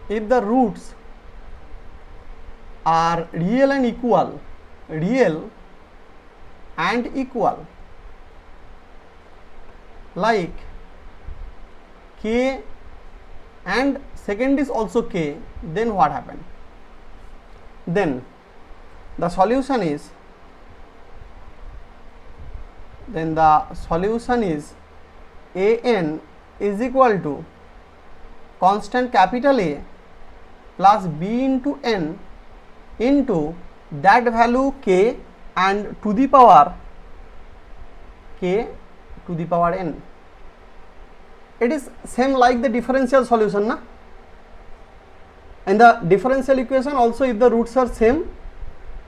if the roots are real and equal, like k and second is also k, then what happened? Then the solution is an is equal to constant capital A plus b into n into that value k and to the power n. It is same like the differential solution, na? In the differential equation also, if the roots are same,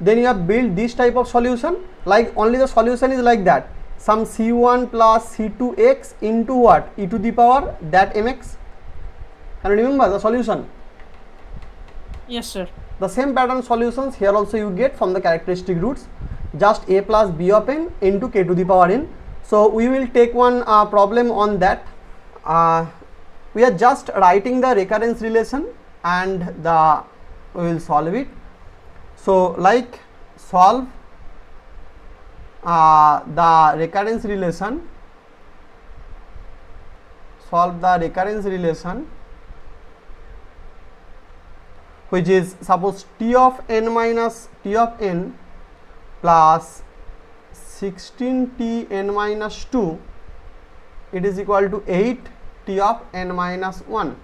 then you have built this type of solution, like only the solution is like that, some c1 plus c2x into what, e to the power that mx. Can you remember the solution? Yes, sir. The same pattern solutions here also you get from the characteristic roots, just a plus b of n into k to the power n. So we will take one problem on that. We are just writing the recurrence relation and we will solve it. So like solve the recurrence relation, which is suppose t of n plus 16 t n minus 2, it is equal to 8 t of n minus 1,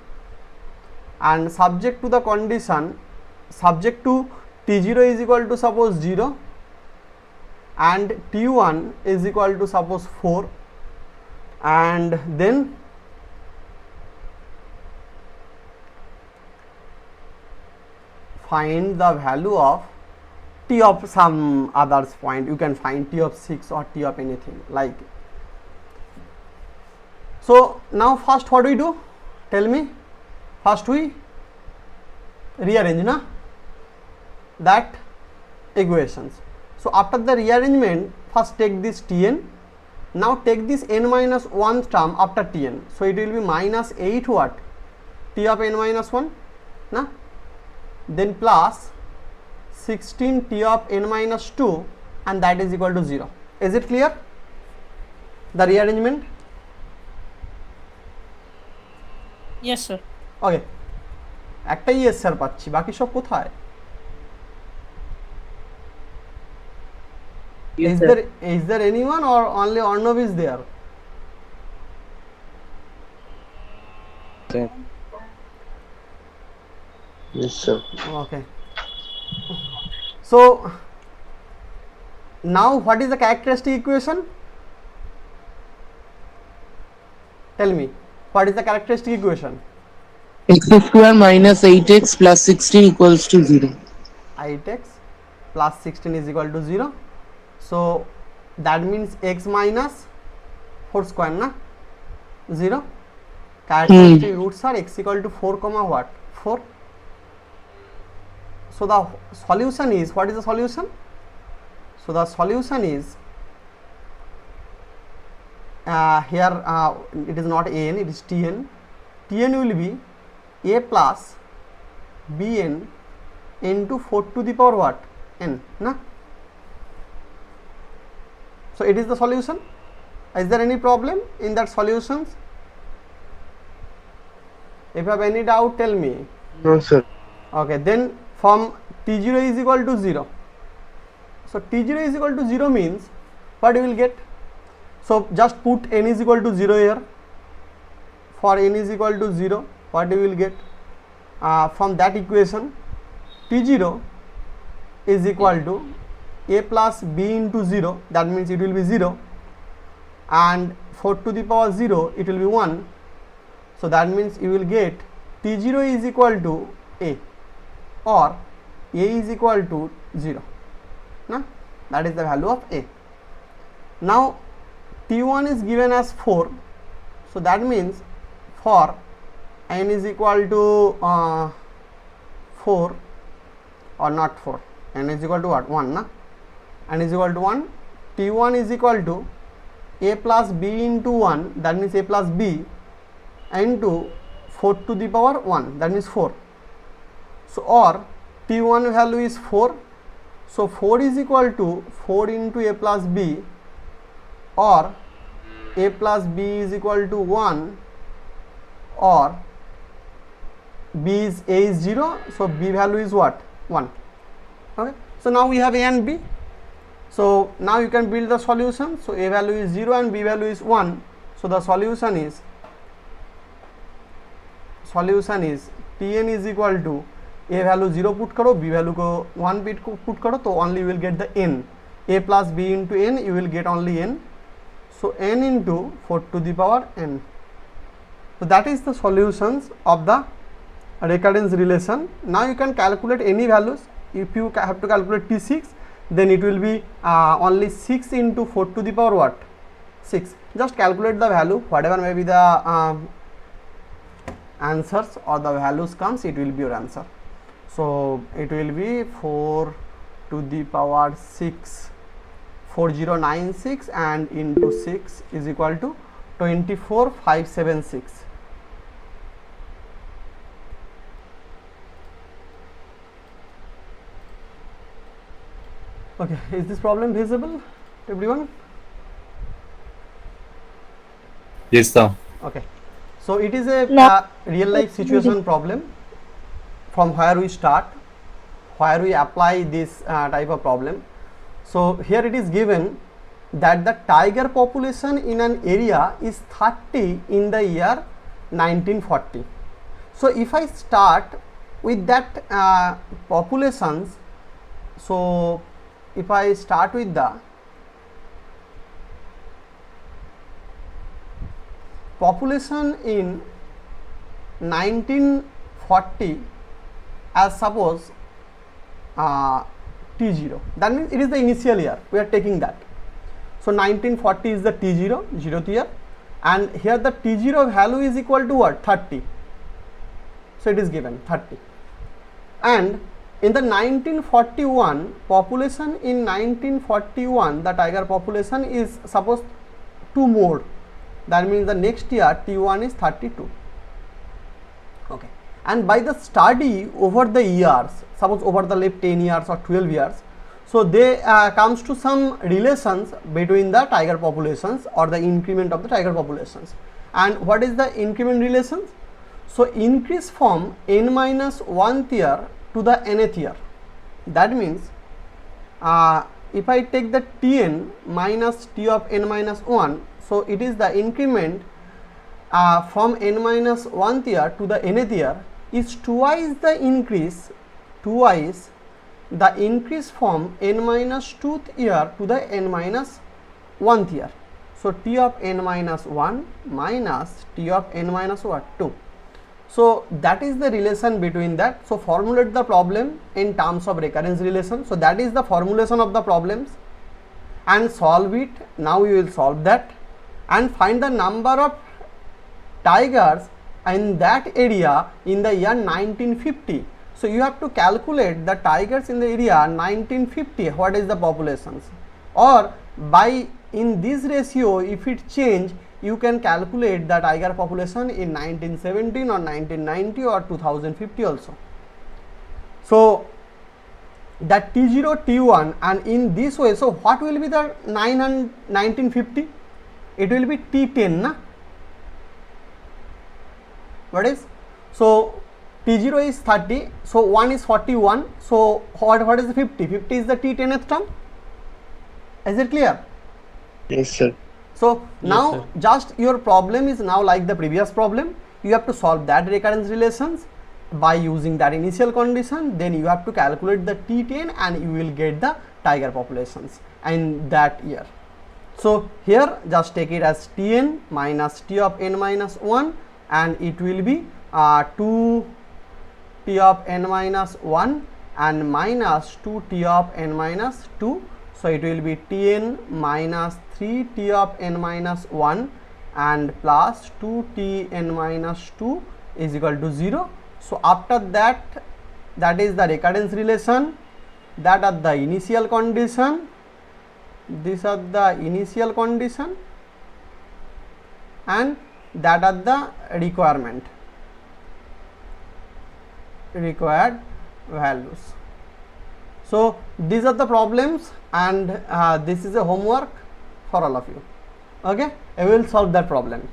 and subject to the condition, subject to t0 is equal to suppose 0 and t1 is equal to suppose 4, and then find the value of t of some others point. You can find t of 6 or t of anything like. So now first what we do, tell me. First we rearrange that equations. So after the rearrangement, first take this tn, now take this n minus 1 term after tn, so it will be minus 8 what, t of n minus 1 na, then plus 16 t of n minus 2, and that is equal to 0. Is it clear, the rearrangement? Yes, sir. Okay, একটাই yes sir পাচ্ছি, বাকি সব কোথায়? Yes, is there anyone or only Arnav is there? sir. Yes, sir. Okay. So now what is the characteristic equation? Tell me, what is the characteristic equation? X square minus 8x plus 16 equals to 0. 8x plus 16 is equal to 0. So that means x minus 4 square na 0. Characteristic roots are x equal to 4 comma what, 4. So the solution is, what is the solution? So the solution is here it is not an, it is tn. Tn will be a plus bn into 4 to the power what, n na. So it is the solution. Is there any problem in that solutions? If you have any doubt, tell me. No, sir. Okay, then from t0 is equal to 0. So t0 is equal to 0 means what you will get? So just put n is equal to 0 here. For n is equal to 0, what you will get? From that equation, t0 is equal to a plus b into 0, that means it will be 0, and 4 to the power 0, it will be 1. So that means you will get t0 is equal to a, or a is equal to 0 na? That is the value of a. Now t1 is given as 4, so that means for n is equal to 4 or not 4, n is equal to what, 1 na, n is equal to 1, t1 is equal to a plus b into 1, that means a plus b into 4 to the power 1, that means 4. So or T1 value is 4, so 4 is equal to 4 into a plus b, or a plus b is equal to 1, or b is a is 0, so b value is what? 1. Okay, so now we have a and b. So now you can build the solution. So a value is 0 and b value is 1. So the solution is Tn is equal to a value 0 put karo, b value ko 1 bit ko put karo, so only you will get the n. A plus b into n, you will get only n. So n into 4 to the power n. So that is the solutions of the recurrence relation. Now you can calculate any values. If you have to calculate T6, then it will be only 6 into 4 to the power what? 6. Just calculate the value, whatever may be the answers or the values comes, it will be your answer. So it will be 4 to the power 6, 4096, and into 6 is equal to 24576. Okay, is this problem visible to everyone? Yes, sir. Okay, so it is a real life situation problem from where we start, where we apply this type of problem. So here it is given that the tiger population in an area is 30 in the year 1940. So if I start with that populations, so if I start with the population in 1940 as suppose T0, that means it is the initial year, we are taking that. So 1940 is the T0, 0th year, and here the T0 value is equal to what? 30. So it is given 30. And in the 1941 population, in 1941 the tiger population is suppose 2 more, that means the next year T1 is 32. Okay, and by the study over the years, suppose over the left 10 years or 12 years, so they comes to some relations between the tiger populations or the increment of the tiger populations. And what is the increment relations? So increase from n minus 1th year to the nth year. That means if I take the Tn minus T of n minus 1, so it is the increment from n minus 1th year to the nth year is twice the increase from n minus 2th year to the n minus 1th year. So T of n minus 1 minus T of n minus what? 2. So that is the relation between that. So formulate the problem in terms of recurrence relation. So that is the formulation of the problems, and solve it. Now you will solve that and find the number of tigers in that area in the year 1950. So you have to calculate the tigers in the area 1950, what is the populations, or by in this ratio if it change, you can calculate the tiger population in 1917 or 1990 or 2050 also. So that T0, T1, and in this way, so what will be the 1950? It will be T10, na? What is? So T0 is 30, so 1 is 41, so what is the 50? 50 is the T10th term. Is it clear? Yes, sir. So now just your problem is now like the previous problem. You have to solve that recurrence relations by using that initial condition. Then you have to calculate the T10 and you will get the tiger populations in that year. So here just take it as Tn minus T of n minus 1, and it will be 2 T of n minus 1 and minus 2 T of n minus 2. So it will be Tn minus 3 T of n minus 1 and plus 2 T n minus 2 is equal to 0. So after that, that is the recurrence relation, that are the initial condition, these are the initial condition, and that are the required values. So these are the problems, and this is a homework for all of you. Okay, I will solve that problem.